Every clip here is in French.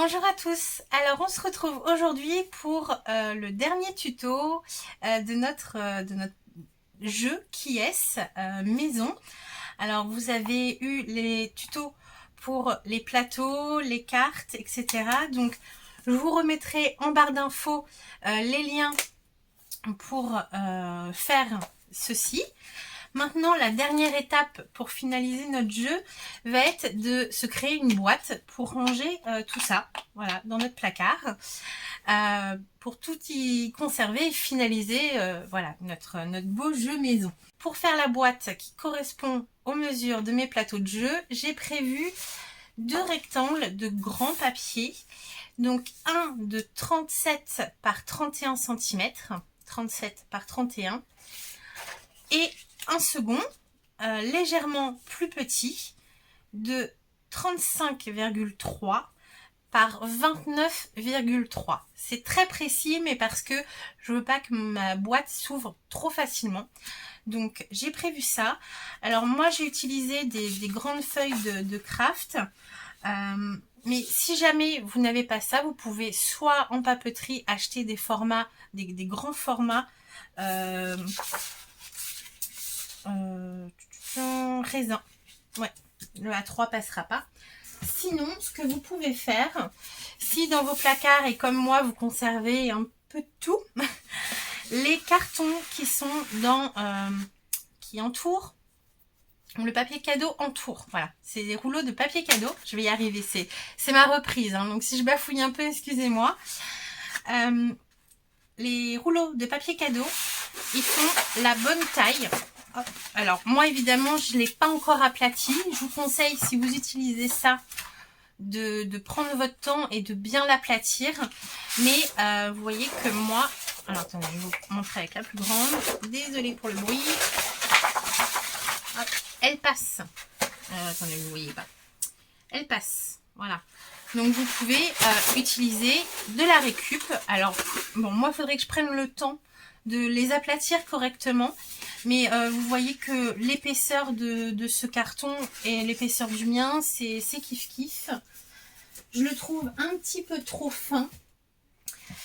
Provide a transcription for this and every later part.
Bonjour à tous, alors on se retrouve aujourd'hui pour le dernier tuto de notre jeu qui est maison. Alors vous avez eu les tutos pour les plateaux, les cartes, etc. Donc je vous remettrai en barre d'infos les liens pour faire ceci. Maintenant, la dernière étape pour finaliser notre jeu va être de se créer une boîte pour ranger tout ça, voilà, dans notre placard, pour tout y conserver et finaliser, voilà, notre beau jeu maison. Pour faire la boîte qui correspond aux mesures de mes plateaux de jeu, j'ai prévu 2 rectangles de grand papier, donc un de 37 par 31 cm, 37 par 31, et un second légèrement plus petit de 35,3 par 29,3. C'est très précis, mais parce que je veux pas que ma boîte s'ouvre trop facilement. Donc j'ai prévu ça. Alors moi j'ai utilisé des grandes feuilles de craft. Mais si jamais vous n'avez pas ça, vous pouvez soit en papeterie acheter des formats, des grands formats raisin. Ouais, le A3 passera pas. Sinon, ce que vous pouvez faire, si dans vos placards et comme moi vous conservez un peu de tout, les cartons qui sont dans qui entourent le papier cadeau entoure. Voilà, c'est des rouleaux de papier cadeau. Je vais y arriver, c'est ma reprise, hein, donc si je bafouille un peu, excusez-moi. Les rouleaux de papier cadeau, ils font la bonne taille. Hop. Alors moi évidemment je ne l'ai pas encore aplati. Je vous conseille, si vous utilisez ça, de prendre votre temps et de bien l'aplatir. Mais vous voyez que moi, alors attendez, je vais vous montrer avec la plus grande. Désolée pour le bruit. Hop, elle passe. Attendez, vous ne voyez pas. Elle passe. Voilà. Donc vous pouvez utiliser de la récup. Alors bon, moi il faudrait que je prenne le temps de les aplatir correctement. Mais vous voyez que l'épaisseur de ce carton et l'épaisseur du mien, c'est kiff kiff. Je le trouve un petit peu trop fin.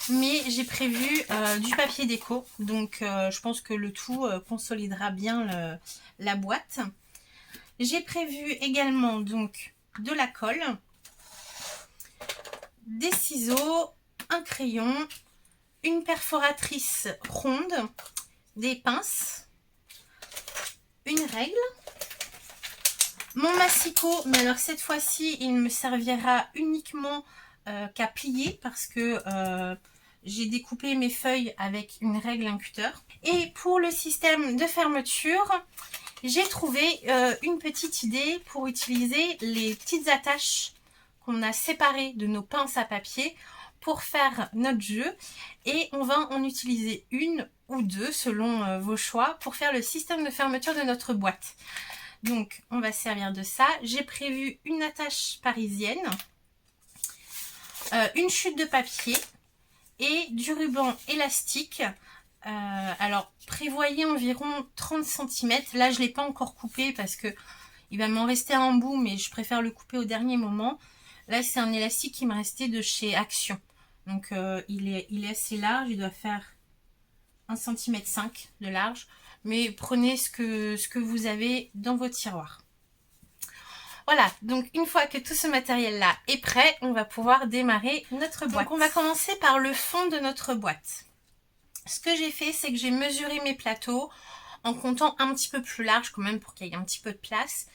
Mais j'ai prévu du papier déco. Donc je pense que le tout consolidera bien la boîte. J'ai prévu également donc de la colle, des ciseaux, un crayon, une perforatrice ronde, des pinces, une règle, mon massicot, mais alors cette fois-ci il me servira uniquement qu'à plier parce que j'ai découpé mes feuilles avec une règle, un cutter. Et pour le système de fermeture, j'ai trouvé une petite idée pour utiliser les petites attaches qu'on a séparées de nos pinces à papier pour faire notre jeu, et on va en utiliser une ou deux selon vos choix pour faire le système de fermeture de notre boîte. Donc on va se servir de ça. J'ai prévu une attache parisienne, une chute de papier et du ruban élastique. Alors prévoyez environ 30 cm. Là je ne l'ai pas encore coupé parce que il va m'en rester un bout, mais je préfère le couper au dernier moment. Là c'est un élastique qui me restait de chez Action. Donc il est assez large, il doit faire 1,5 cm de large. Mais prenez ce que vous avez dans vos tiroirs. Voilà, donc une fois que tout ce matériel-là est prêt, on va pouvoir démarrer notre boîte. Donc on va commencer par le fond de notre boîte. Ce que j'ai fait, c'est que j'ai mesuré mes plateaux en comptant un petit peu plus large quand même pour qu'il y ait un petit peu de place.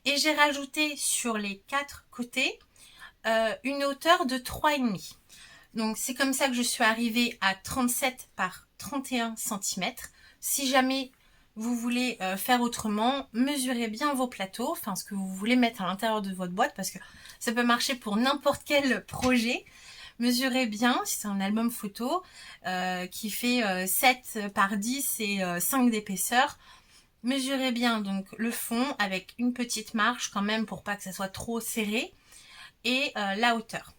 Et j'ai rajouté sur les 4 côtés une hauteur de 3,5. Donc c'est comme ça que je suis arrivée à 37 par 31 cm. Si jamais vous voulez faire autrement, mesurez bien vos plateaux, enfin ce que vous voulez mettre à l'intérieur de votre boîte, parce que ça peut marcher pour n'importe quel projet. Mesurez bien, si c'est un album photo qui fait 7 par 10 et 5 d'épaisseur, mesurez bien donc le fond avec une petite marge quand même pour pas que ça soit trop serré, et la hauteur.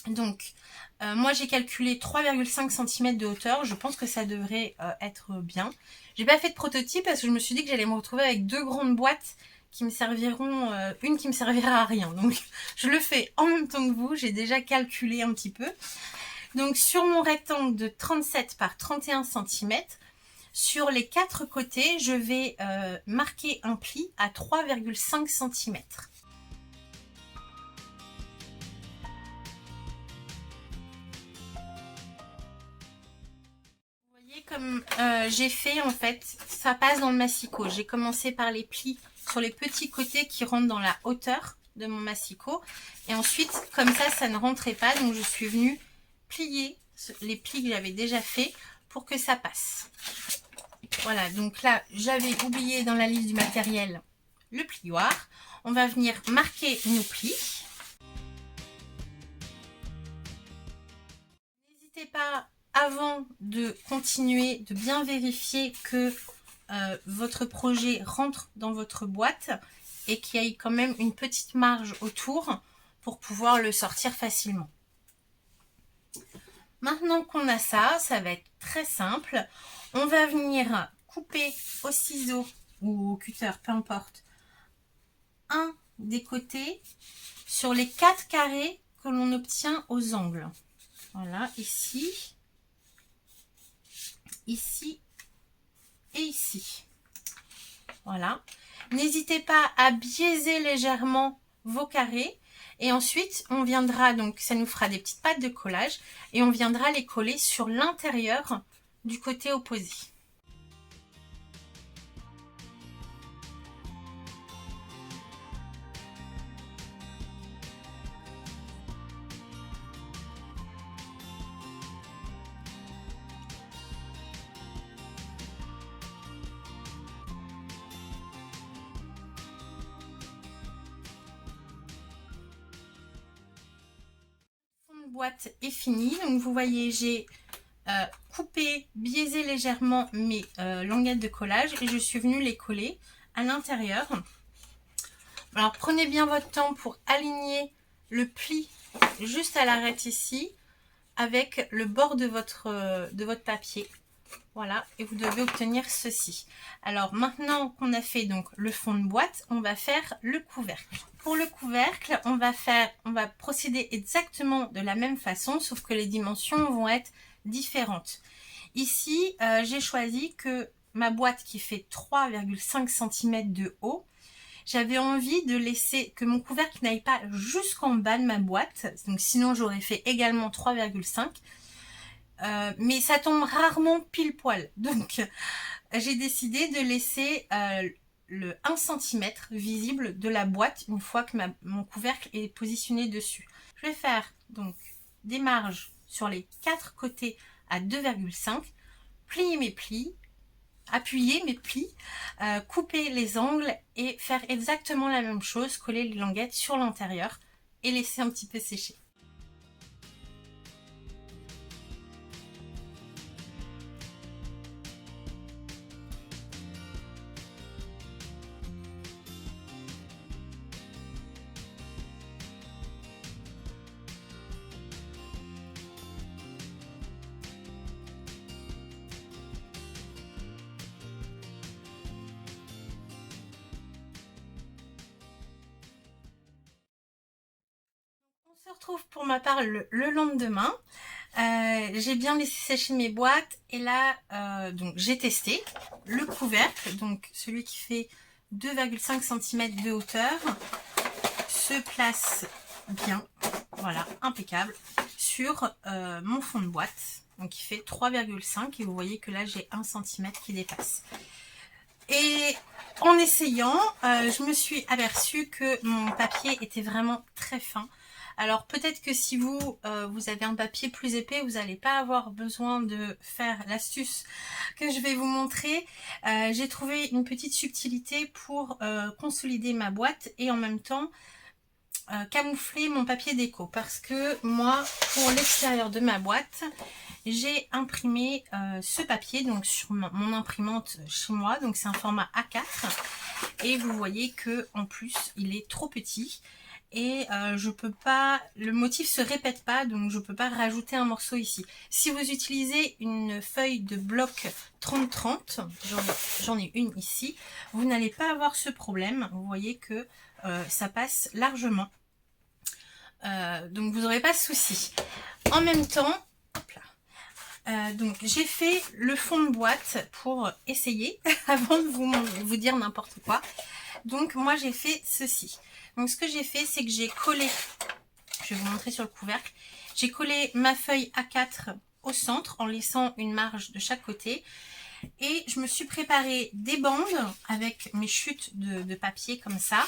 Donc moi j'ai calculé 3,5 cm de hauteur, je pense que ça devrait être bien. J'ai pas fait de prototype parce que je me suis dit que j'allais me retrouver avec 2 grandes boîtes qui me serviront, une qui me servira à rien. Donc je le fais en même temps que vous, j'ai déjà calculé un petit peu. Donc sur mon rectangle de 37 par 31 cm, sur les 4 côtés, je vais marquer un pli à 3,5 cm. Vous voyez comme j'ai fait en fait, ça passe dans le massicot. J'ai commencé par les plis sur les petits côtés qui rentrent dans la hauteur de mon massicot. Et ensuite, comme ça ne rentrait pas, donc je suis venue plier les plis que j'avais déjà fait pour que ça passe. Voilà, donc là, j'avais oublié dans la liste du matériel le plioir. On va venir marquer nos plis. N'hésitez pas, avant de continuer, de bien vérifier que votre projet rentre dans votre boîte et qu'il y ait quand même une petite marge autour pour pouvoir le sortir facilement. Maintenant qu'on a ça, ça va être très simple. On va venir couper au ciseau ou au cutter, peu importe, un des côtés sur les 4 carrés que l'on obtient aux angles. Voilà, ici, ici et ici. Voilà. N'hésitez pas à biaiser légèrement vos carrés. Et ensuite, on viendra, donc ça nous fera des petites pattes de collage. Et on viendra les coller sur l'intérieur du côté opposé. Boîte est finie, donc vous voyez j'ai coupé, biaisé légèrement mes languettes de collage et je suis venue les coller à l'intérieur. Alors prenez bien votre temps pour aligner le pli juste à l'arête ici avec le bord de votre papier. Voilà, et vous devez obtenir ceci. Alors maintenant qu'on a fait donc le fond de boîte, on va faire le couvercle. Pour le couvercle, on va procéder exactement de la même façon, sauf que les dimensions vont être différentes. Ici, j'ai choisi que ma boîte qui fait 3,5 cm de haut, j'avais envie de laisser que mon couvercle n'aille pas jusqu'en bas de ma boîte, donc sinon j'aurais fait également 3,5. Mais ça tombe rarement pile poil, donc j'ai décidé de laisser le 1 cm visible de la boîte une fois que mon couvercle est positionné dessus. Je vais faire donc des marges sur les 4 côtés à 2,5, plier mes plis, appuyer mes plis, couper les angles et faire exactement la même chose, coller les languettes sur l'intérieur et laisser un petit peu sécher. On se retrouve pour ma part le lendemain. J'ai bien laissé sécher mes boîtes et là donc j'ai testé le couvercle, donc celui qui fait 2,5 cm de hauteur se place bien, voilà, impeccable, sur mon fond de boîte, donc qui fait 3,5 et vous voyez que là j'ai 1 cm qui dépasse. Et en essayant, je me suis aperçue que mon papier était vraiment très fin. Alors peut-être que si vous avez un papier plus épais, vous n'allez pas avoir besoin de faire l'astuce que je vais vous montrer. J'ai trouvé une petite subtilité pour consolider ma boîte et en même temps camoufler mon papier déco. Parce que moi, pour l'extérieur de ma boîte, j'ai imprimé ce papier donc sur mon imprimante chez moi. Donc c'est un format A4 et vous voyez que en plus il est trop petit. et je peux pas, le motif se répète pas, donc je peux pas rajouter un morceau ici. Si vous utilisez une feuille de bloc 30-30, j'en ai une ici, vous n'allez pas avoir ce problème. Vous voyez que ça passe largement, donc vous n'aurez pas de souci. En même temps, hop là, donc j'ai fait le fond de boîte pour essayer avant de vous dire n'importe quoi. Donc moi j'ai fait ceci. Donc ce que j'ai fait, c'est que j'ai collé, je vais vous montrer sur le couvercle, j'ai collé ma feuille A4 au centre en laissant une marge de chaque côté. Et je me suis préparé des bandes avec mes chutes de papier comme ça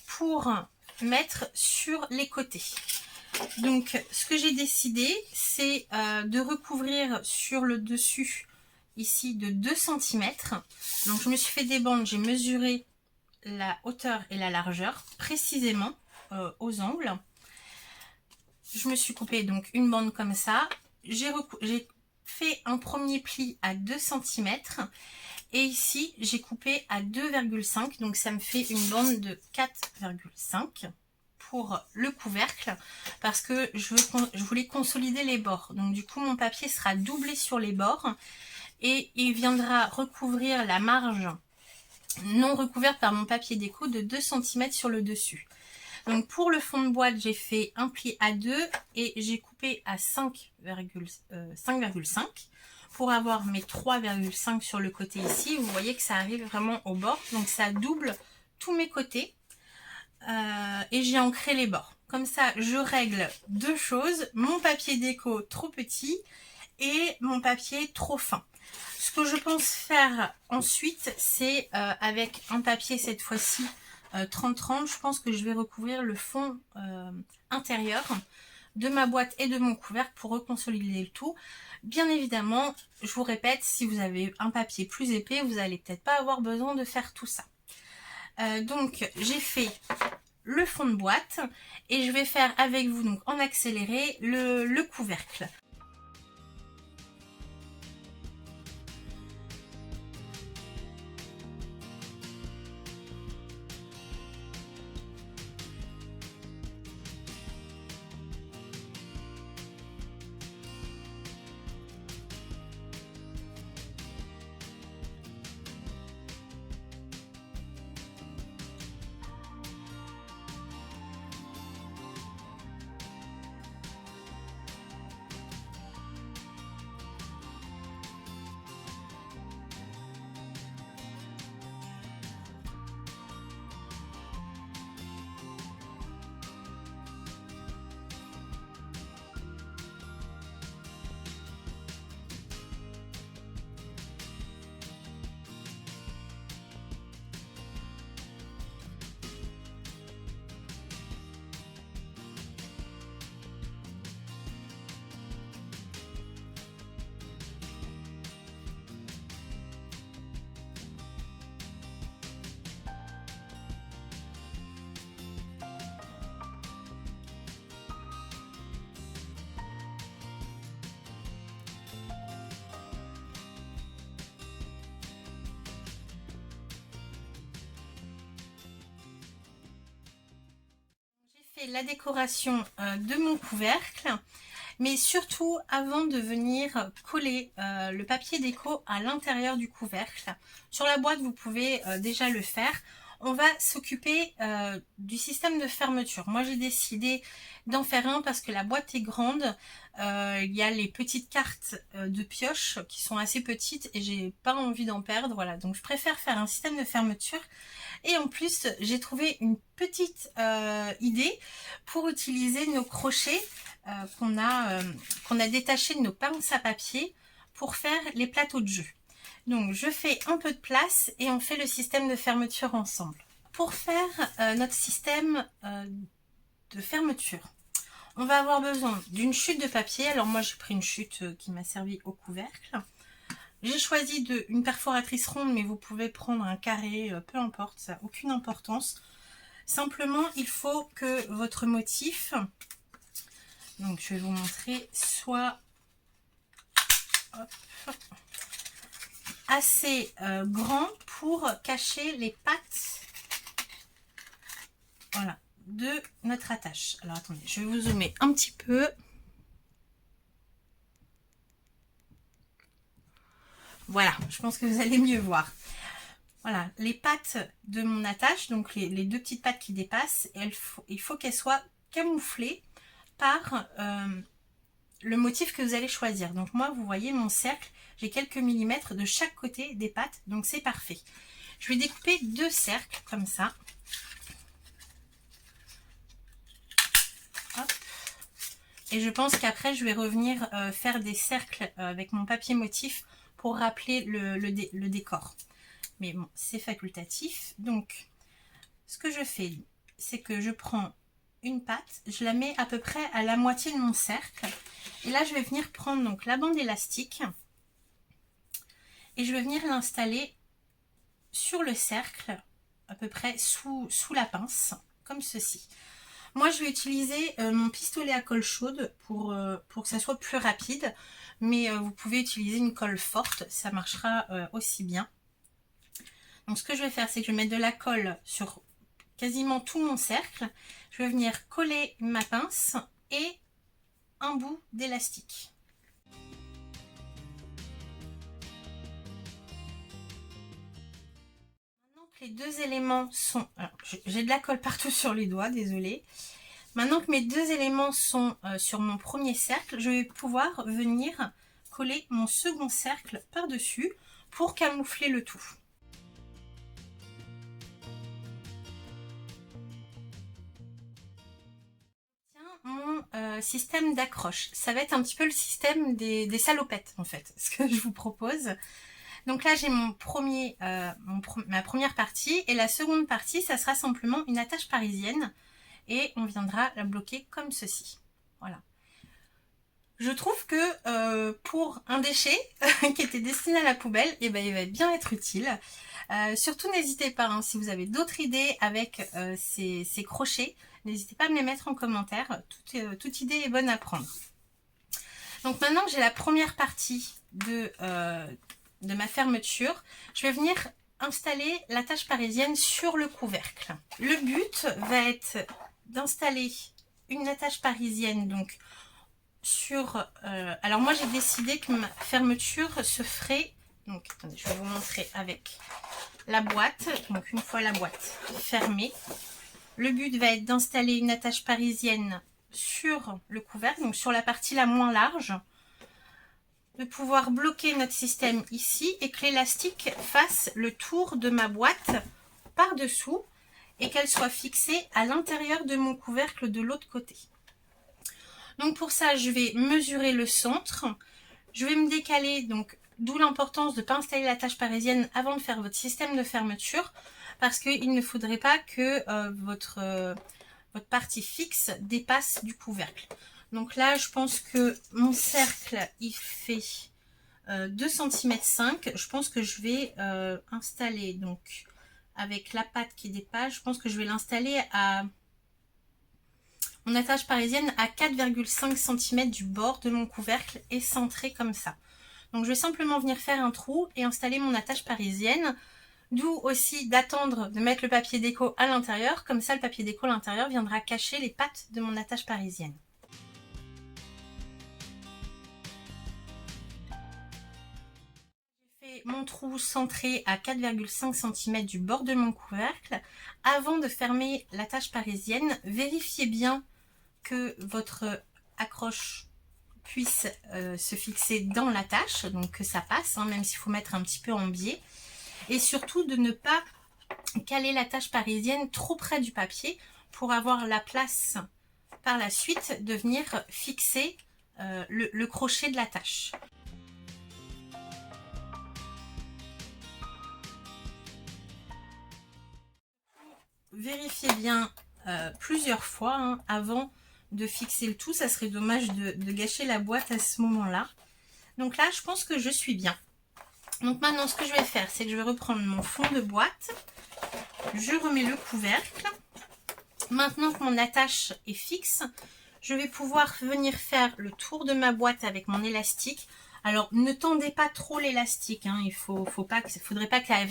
pour mettre sur les côtés. Donc ce que j'ai décidé, c'est de recouvrir sur le dessus ici de 2 cm. Donc je me suis fait des bandes, j'ai mesuré la hauteur et la largeur précisément aux angles. Je me suis coupé donc une bande comme ça. J'ai fait un premier pli à 2 cm et ici j'ai coupé à 2,5, donc ça me fait une bande de 4,5 pour le couvercle, parce que je voulais consolider les bords. Donc du coup mon papier sera doublé sur les bords et il viendra recouvrir la marge non recouverte par mon papier déco de 2 cm sur le dessus. Donc pour le fond de boîte, j'ai fait un pli à 2 et j'ai coupé à 5,5 pour avoir mes 3,5 sur le côté ici. Vous voyez que ça arrive vraiment au bord, donc ça double tous mes côtés et j'ai ancré les bords. Comme ça, je règle deux choses, mon papier déco trop petit et mon papier trop fin. Ce que je pense faire ensuite, c'est avec un papier cette fois-ci 30-30, je pense que je vais recouvrir le fond intérieur de ma boîte et de mon couvercle pour reconsolider le tout. Bien évidemment, je vous répète, si vous avez un papier plus épais, vous n'allez peut-être pas avoir besoin de faire tout ça. Donc j'ai fait le fond de boîte et je vais faire avec vous donc en accéléré le couvercle. J'ai fait la décoration de mon couvercle, mais surtout avant de venir coller le papier déco à l'intérieur du couvercle. Sur la boîte, vous pouvez déjà le faire. On va s'occuper du système de fermeture. Moi, j'ai décidé d'en faire un parce que la boîte est grande. Il y a les petites cartes de pioche qui sont assez petites et j'ai pas envie d'en perdre. Voilà, donc je préfère faire un système de fermeture. Et en plus, j'ai trouvé une petite idée pour utiliser nos crochets qu'on a détachés de nos pinces à papier pour faire les plateaux de jeu. Donc je fais un peu de place et on fait le système de fermeture ensemble. Pour faire notre système de fermeture, on va avoir besoin d'une chute de papier. Alors moi j'ai pris une chute qui m'a servi au couvercle. J'ai choisi une perforatrice ronde, mais vous pouvez prendre un carré, peu importe, ça n'a aucune importance. Simplement, il faut que votre motif, donc je vais vous montrer, soit assez grand pour cacher les pattes. Voilà, de notre attache. Alors attendez, je vais vous zoomer un petit peu. Voilà, je pense que vous allez mieux voir. Voilà, les pattes de mon attache, donc les deux petites pattes qui dépassent, il faut qu'elles soient camouflées par le motif que vous allez choisir. Donc moi, vous voyez mon cercle, j'ai quelques millimètres de chaque côté des pattes, donc c'est parfait. Je vais découper 2 cercles comme ça. Hop. Et je pense qu'après, je vais revenir faire des cercles avec mon papier motif pour rappeler le décor. Mais bon, c'est facultatif. Donc, ce que je fais, c'est que je prends une patte, je la mets à peu près à la moitié de mon cercle. Et là, je vais venir prendre donc la bande élastique et je vais venir l'installer sur le cercle, à peu près sous la pince, comme ceci. Moi, je vais utiliser mon pistolet à colle chaude pour que ça soit plus rapide. Mais vous pouvez utiliser une colle forte, ça marchera aussi bien. Donc, ce que je vais faire, c'est que je vais mettre de la colle sur quasiment tout mon cercle. Je vais venir coller ma pince et un bout d'élastique. Maintenant que les 2 éléments sont... J'ai de la colle partout sur les doigts, désolée. Maintenant que mes 2 éléments sont sur mon premier cercle, je vais pouvoir venir coller mon second cercle par-dessus pour camoufler le tout. Mon système d'accroche, ça va être un petit peu le système des salopettes en fait, ce que je vous propose. Donc là j'ai ma première partie et la seconde partie ça sera simplement une attache parisienne et on viendra la bloquer comme ceci. Voilà. Je trouve que pour un déchet qui était destiné à la poubelle, et ben, il va bien être utile. Surtout n'hésitez pas, hein, si vous avez d'autres idées avec ces crochets, n'hésitez pas à me les mettre en commentaire. Toute idée est bonne à prendre. Donc maintenant que j'ai la première partie de ma fermeture, je vais venir installer l'attache parisienne sur le couvercle. Le but va être d'installer une attache parisienne donc sur... alors moi j'ai décidé que ma fermeture se ferait... Donc attendez, je vais vous montrer avec la boîte. Donc une fois la boîte fermée, le but va être d'installer une attache parisienne sur le couvercle, donc sur la partie la moins large, de pouvoir bloquer notre système ici et que l'élastique fasse le tour de ma boîte par-dessous et qu'elle soit fixée à l'intérieur de mon couvercle de l'autre côté. Donc pour ça, je vais mesurer le centre, je vais me décaler, donc d'où l'importance de ne pas installer l'attache parisienne avant de faire votre système de fermeture, parce qu'il ne faudrait pas que votre partie fixe dépasse du couvercle. Donc là, je pense que mon cercle, il fait 2,5 cm. Je pense que je vais installer, donc avec la patte qui dépasse, je pense que je vais l'installer à... Mon attache parisienne à 4,5 cm du bord de mon couvercle et centré comme ça. Donc je vais simplement venir faire un trou et installer mon attache parisienne. D'où aussi d'attendre de mettre le papier déco à l'intérieur. Comme ça le papier déco à l'intérieur viendra cacher les pattes de mon attache parisienne. J'ai fait mon trou centré à 4,5 cm du bord de mon couvercle. Avant de fermer l'attache parisienne, vérifiez bien que votre accroche puisse se fixer dans l'attache, donc que ça passe, hein, même s'il faut mettre un petit peu en biais. Et surtout de ne pas caler l'attache parisienne trop près du papier pour avoir la place par la suite de venir fixer le crochet de l'attache. Vérifiez bien plusieurs fois hein, avant de fixer le tout, ça serait dommage de gâcher la boîte à ce moment-là. Donc là, je pense que je suis bien. Donc maintenant, ce que je vais faire, c'est que je vais reprendre mon fond de boîte. Je remets le couvercle. Maintenant que mon attache est fixe, je vais pouvoir venir faire le tour de ma boîte avec mon élastique. Alors, ne tendez pas trop l'élastique, hein. Il faudrait pas qu'elle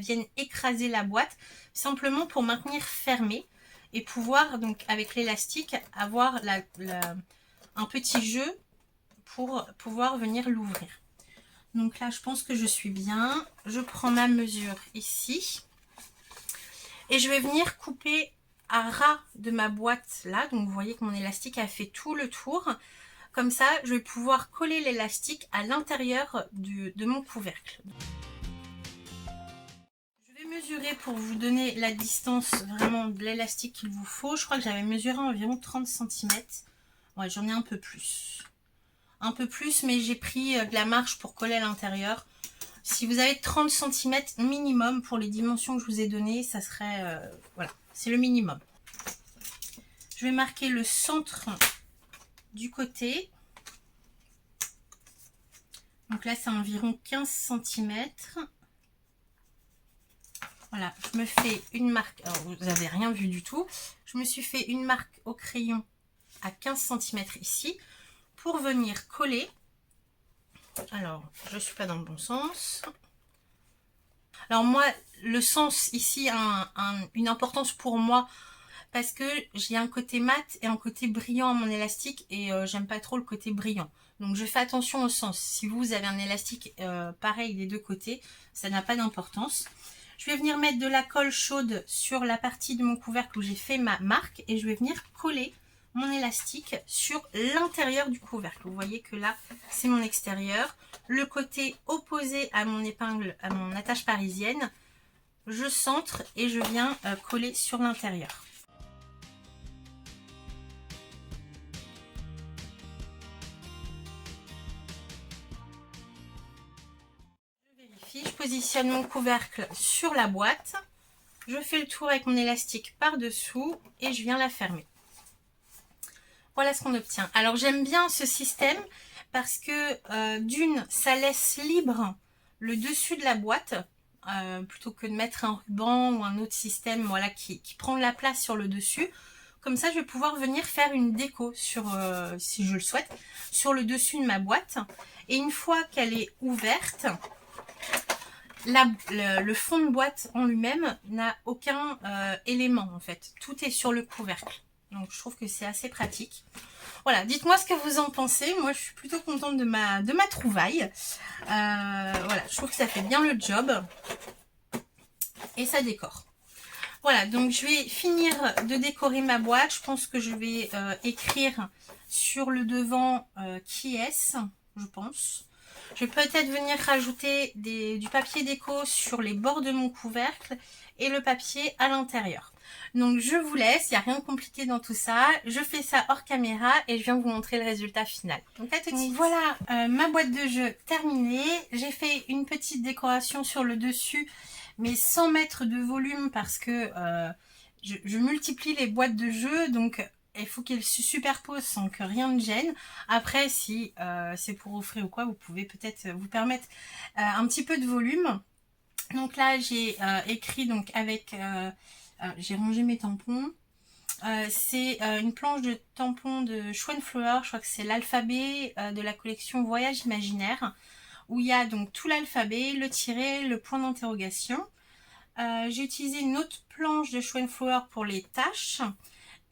vienne écraser la boîte, simplement pour maintenir fermée. et pouvoir donc avec l'élastique avoir un petit jeu pour pouvoir venir l'ouvrir. Donc là je pense que je suis bien. Je prends ma mesure ici et je vais venir couper à ras de ma boîte là. Donc vous voyez que mon élastique a fait tout le tour. Comme ça je vais pouvoir coller l'élastique à l'intérieur de mon couvercle. Mesurer pour vous donner la distance vraiment de l'élastique qu'il vous faut. Je crois que j'avais mesuré environ 30 cm. Ouais, j'en ai un peu plus. Un peu plus, mais j'ai pris de la marge pour coller à l'intérieur. Si vous avez 30 cm minimum pour les dimensions que je vous ai données, ça serait... voilà, c'est le minimum. Je vais marquer le centre du côté. Donc là, c'est environ 15 cm. Voilà, je me fais une marque, alors vous n'avez rien vu du tout, je me suis fait une marque au crayon à 15 cm ici pour venir coller. Alors, je ne suis pas dans le bon sens. Alors moi, le sens ici a une importance pour moi parce que j'ai un côté mat et un côté brillant à mon élastique et j'aime pas trop le côté brillant. Donc je fais attention au sens. Si vous avez un élastique pareil des deux côtés, ça n'a pas d'importance. Je vais venir mettre de la colle chaude sur la partie de mon couvercle où j'ai fait ma marque et je vais venir coller mon élastique sur l'intérieur du couvercle. Vous voyez que là, c'est mon extérieur. Le côté opposé à mon épingle, à mon attache parisienne, je centre et je viens coller sur l'intérieur. Je positionne mon couvercle sur la boîte, je fais le tour avec mon élastique par dessous et je viens la fermer. Voilà ce qu'on obtient. Alors j'aime bien ce système parce que d'une, ça laisse libre le dessus de la boîte plutôt que de mettre un ruban ou un autre système, voilà, qui prend de la place sur le dessus. Comme ça, je vais pouvoir venir faire une déco sur, si je le souhaite, sur le dessus de ma boîte. Et une fois qu'elle est ouverte, le fond de boîte en lui-même n'a aucun élément en fait. Tout est sur le couvercle. Donc je trouve que c'est assez pratique. Voilà, dites-moi ce que vous en pensez. Moi je suis plutôt contente de ma trouvaille. Voilà, je trouve que ça fait bien le job. Et ça décore. Voilà, donc je vais finir de décorer ma boîte. Je pense que je vais écrire sur le devant qui est-ce, je pense. Je vais peut-être venir rajouter du papier déco sur les bords de mon couvercle et le papier à l'intérieur. Donc je vous laisse, il n'y a rien de compliqué dans tout ça. Je fais ça hors caméra et je viens vous montrer le résultat final. Donc à tout de suite. Voilà ma boîte de jeu terminée. J'ai fait une petite décoration sur le dessus, mais sans mettre de volume parce que je multiplie les boîtes de jeu, donc il faut qu'elles se superposent sans que rien ne gêne. Après, si c'est pour offrir ou quoi, vous pouvez peut-être vous permettre un petit peu de volume. Donc là, j'ai écrit donc avec... j'ai rangé mes tampons. C'est une planche de tampons de Schweinflower, je crois que c'est l'alphabet de la collection Voyage Imaginaire, où il y a donc tout l'alphabet, le tiret, le point d'interrogation. J'ai utilisé une autre planche de Schweinflower pour les taches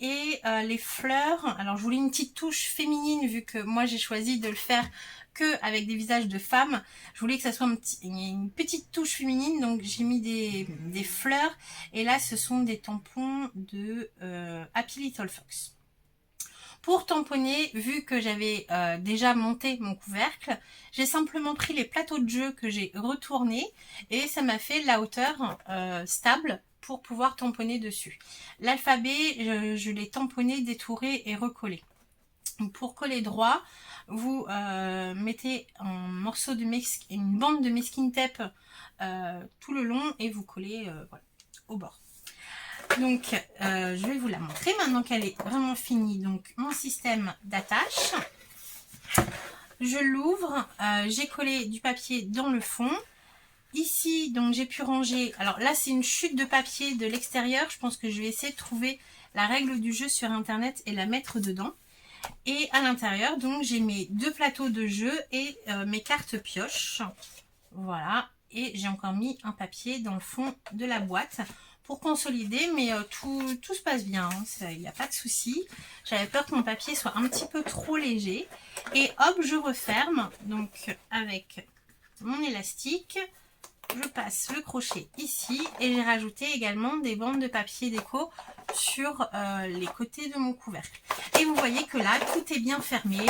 et les fleurs. Alors je voulais une petite touche féminine vu que moi j'ai choisi de le faire que avec des visages de femmes. Je voulais que ça soit une petite touche féminine, donc j'ai mis des fleurs et là ce sont des tampons de Happy Little Fox. Pour tamponner, vu que j'avais déjà monté mon couvercle, j'ai simplement pris les plateaux de jeu que j'ai retournés et ça m'a fait la hauteur stable pour pouvoir tamponner dessus. L'alphabet, je l'ai tamponné, détouré et recollé. Donc pour coller droit, vous mettez un morceau de une bande de masking tape tout le long et vous collez voilà, au bord. Donc je vais vous la montrer maintenant qu'elle est vraiment finie. Donc mon système d'attache, je l'ouvre, j'ai collé du papier dans le fond. Ici donc j'ai pu ranger, alors là c'est une chute de papier de l'extérieur, je pense que je vais essayer de trouver la règle du jeu sur internet et la mettre dedans. Et à l'intérieur donc j'ai mes deux plateaux de jeu et mes cartes pioches, voilà. Et j'ai encore mis un papier dans le fond de la boîte pour consolider, mais tout se passe bien, hein, il n'y a pas de souci. J'avais peur que mon papier soit un petit peu trop léger. Et hop, je referme, donc avec mon élastique. Je passe le crochet ici et j'ai rajouté également des bandes de papier déco sur les côtés de mon couvercle. Et vous voyez que là, tout est bien fermé.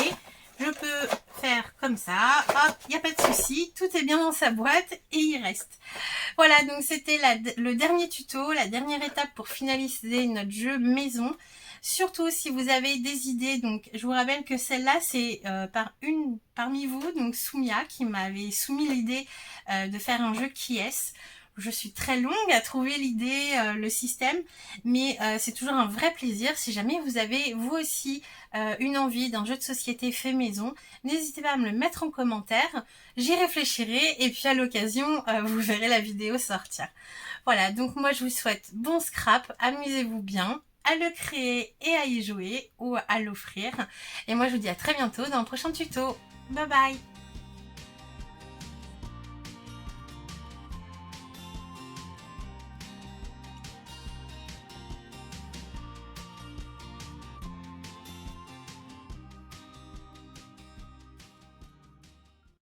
Je peux faire comme ça, hop, il n'y a pas de souci, tout est bien dans sa boîte et il reste. Voilà, donc c'était le dernier tuto, la dernière étape pour finaliser notre jeu maison. Surtout si vous avez des idées, donc je vous rappelle que celle-là c'est par une parmi vous, donc Soumia, qui m'avait soumis l'idée de faire un jeu qui est. Je suis très longue à trouver l'idée, le système, mais c'est toujours un vrai plaisir. Si jamais vous avez vous aussi une envie d'un jeu de société fait maison, n'hésitez pas à me le mettre en commentaire, j'y réfléchirai et puis à l'occasion vous verrez la vidéo sortir. Voilà, donc moi je vous souhaite bon scrap, amusez-vous bien à le créer et à y jouer ou à l'offrir. Et moi je vous dis à très bientôt dans un prochain tuto. Bye bye!